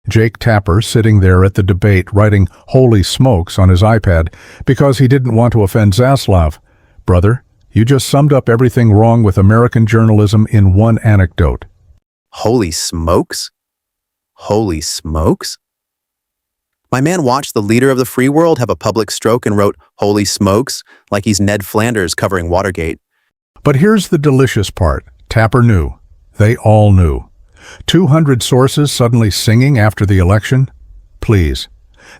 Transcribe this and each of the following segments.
Jake Tapper sitting there at the debate writing "Holy smokes" on his iPad because he didn't want to offend Zaslav. Brother, you just summed up everything wrong with American journalism in one anecdote. Holy smokes? Holy smokes? My man watched the leader of the free world have a public stroke and wrote "Holy smokes" like he's Ned Flanders covering Watergate. But here's the delicious part. Tapper knew. They all knew. 200 sources suddenly singing after the election? Please.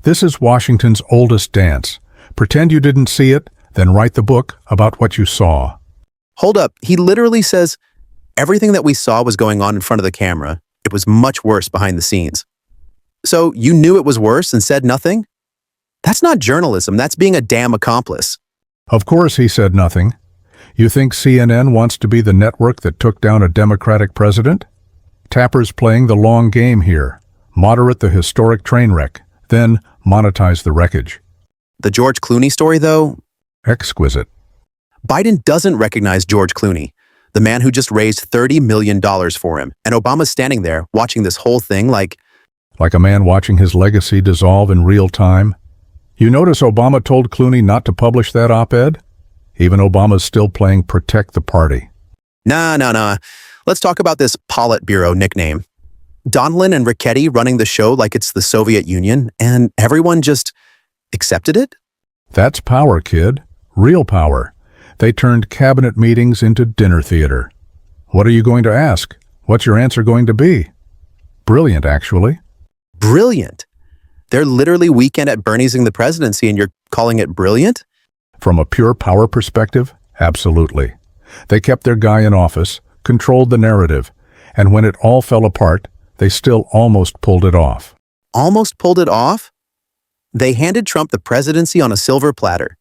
This is Washington's oldest dance. Pretend you didn't see it, then write the book about what you saw. Hold up, he literally says, everything that we saw was going on in front of the camera. It was much worse behind the scenes. So you knew it was worse and said nothing? That's not journalism, that's being a damn accomplice. Of course he said nothing. You think CNN wants to be the network that took down a Democratic president? Tapper's playing the long game here. Moderate the historic train wreck, then monetize the wreckage. The George Clooney story, though? Exquisite. Biden doesn't recognize George Clooney, the man who just raised $30 million for him, and Obama's standing there watching this whole thing like a man watching his legacy dissolve in real time. You notice Obama told Clooney not to publish that op-ed? Even Obama's still playing protect the party. Nah. Let's talk about this Politburo nickname. Donilon and Ricchetti running the show like it's the Soviet Union, and everyone just accepted it? That's power, kid. Real power. They turned cabinet meetings into dinner theater. What are you going to ask? What's your answer going to be? Brilliant, actually. Brilliant? They're literally weekend at Bernie'sing the presidency and you're calling it brilliant? From a pure power perspective, absolutely. They kept their guy in office, controlled the narrative, and when it all fell apart, they still almost pulled it off. Almost pulled it off? They handed Trump the presidency on a silver platter.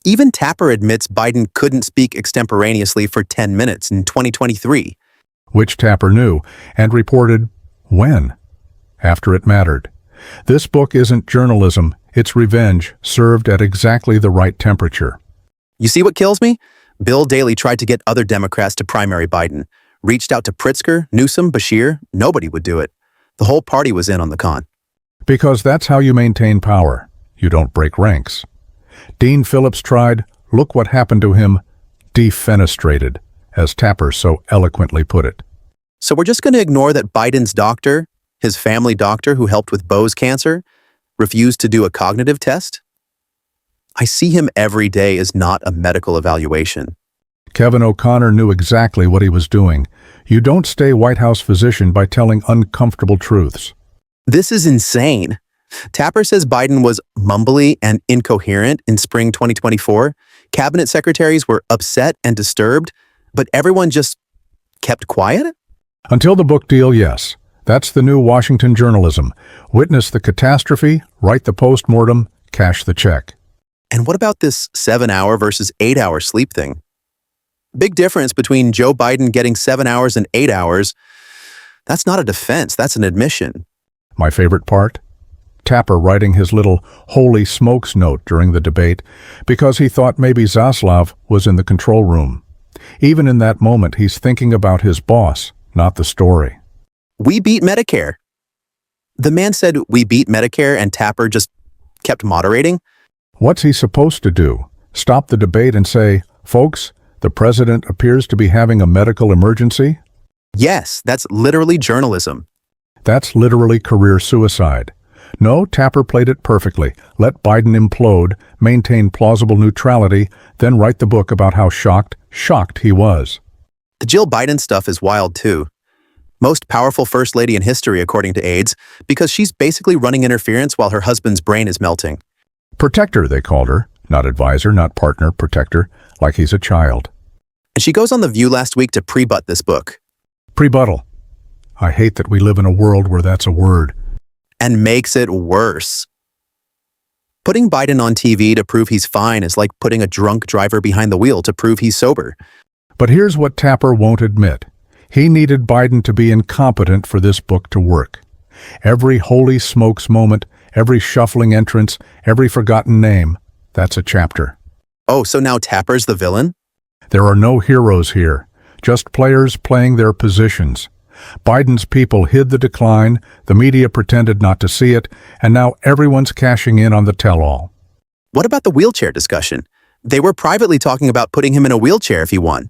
Even Tapper admits Biden couldn't speak extemporaneously for 10 minutes in 2023. Which Tapper knew and reported when? After it mattered. This book isn't journalism, it's revenge served at exactly the right temperature. You see what kills me? Bill Daley tried to get other Democrats to primary Biden. Reached out to Pritzker, Newsom, Bashir. Nobody would do it. The whole party was in on the con. Because that's how you maintain power. You don't break ranks. Dean Phillips tried, look what happened to him, defenestrated, as Tapper so eloquently put it. So we're just going to ignore that Biden's doctor, his family doctor who helped with Bo's cancer, refused to do a cognitive test? I see him every day as not a medical evaluation. Kevin O'Connor knew exactly what he was doing. You don't stay White House physician by telling uncomfortable truths. This is insane. Tapper says Biden was mumbly and incoherent in spring 2024. Cabinet secretaries were upset and disturbed, but everyone just kept quiet? Until the book deal, yes. That's the new Washington journalism. Witness the catastrophe, write the postmortem, cash the check. And what about this 7-hour versus 8-hour sleep thing? Big difference between Joe Biden getting 7 hours and 8 hours. That's not a defense, that's an admission. My favorite part? Tapper writing his little holy smokes note during the debate because he thought maybe Zaslav was in the control room. Even in that moment, he's thinking about his boss, not the story. We beat Medicare. The man said we beat Medicare and Tapper just kept moderating. What's he supposed to do? Stop the debate and say, folks, the president appears to be having a medical emergency? Yes, that's literally journalism. That's literally career suicide. No, Tapper played it perfectly. Let Biden implode, maintain plausible neutrality, then write the book about how shocked he was. The Jill Biden stuff is wild too. Most powerful first lady in history, according to aides, because she's basically running interference while her husband's brain is melting. Protector, they called her. Not advisor, not partner, protector, like he's a child. And she goes on The View last week to pre-butt this book. Prebuttal. I hate that we live in a world where that's a word. And makes it worse. Putting Biden on TV to prove he's fine is like putting a drunk driver behind the wheel to prove he's sober. But here's what Tapper won't admit. He needed Biden to be incompetent for this book to work. Every holy smokes moment, every shuffling entrance, every forgotten name, that's a chapter. Oh, so now Tapper's the villain? There are no heroes here, just players playing their positions. Biden's people hid the decline, the media pretended not to see it, and now everyone's cashing in on the tell-all. What about the wheelchair discussion? They were privately talking about putting him in a wheelchair if he won.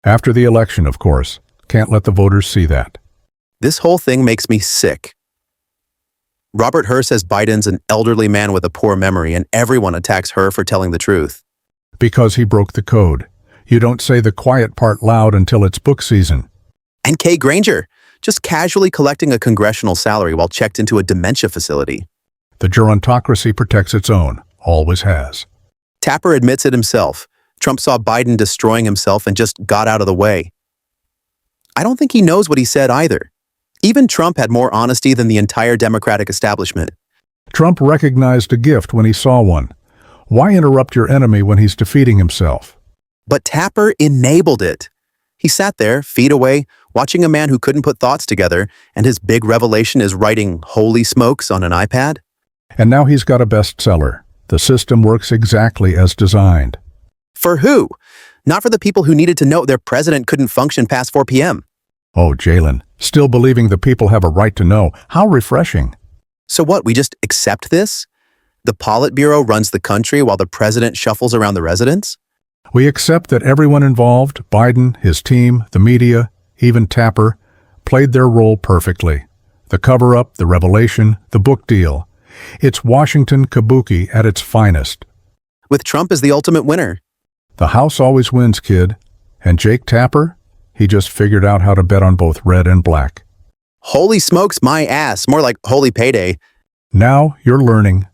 After the election, of course. Can't let the voters see that. This whole thing makes me sick. Robert Hur says Biden's an elderly man with a poor memory, and everyone attacks Hur for telling the truth. Because he broke the code. You don't say the quiet part loud until it's book season. And Granger, just casually collecting a congressional salary while checked into a dementia facility. The gerontocracy protects its own, always has. Tapper admits it himself. Trump saw Biden destroying himself and just got out of the way. I don't think he knows what he said either. Even Trump had more honesty than the entire Democratic establishment. Trump recognized a gift when he saw one. Why interrupt your enemy when he's defeating himself? But Tapper enabled it. He sat there, feet away, watching a man who couldn't put thoughts together, and his big revelation is writing "Holy smokes" on an iPad. And now he's got a bestseller. The system works exactly as designed. For who? Not for the people who needed to know their president couldn't function past 4 p.m. Oh, Jalen, still believing the people have a right to know. How refreshing. So what, we just accept this? The Politburo runs the country while the president shuffles around the residents? We accept that everyone involved, Biden, his team, the media, even Tapper, played their role perfectly. The cover-up, the revelation, the book deal. It's Washington kabuki at its finest. With Trump as the ultimate winner. The House always wins, kid. And Jake Tapper? He just figured out how to bet on both red and black. Holy smokes, my ass. More like holy payday. Now you're learning.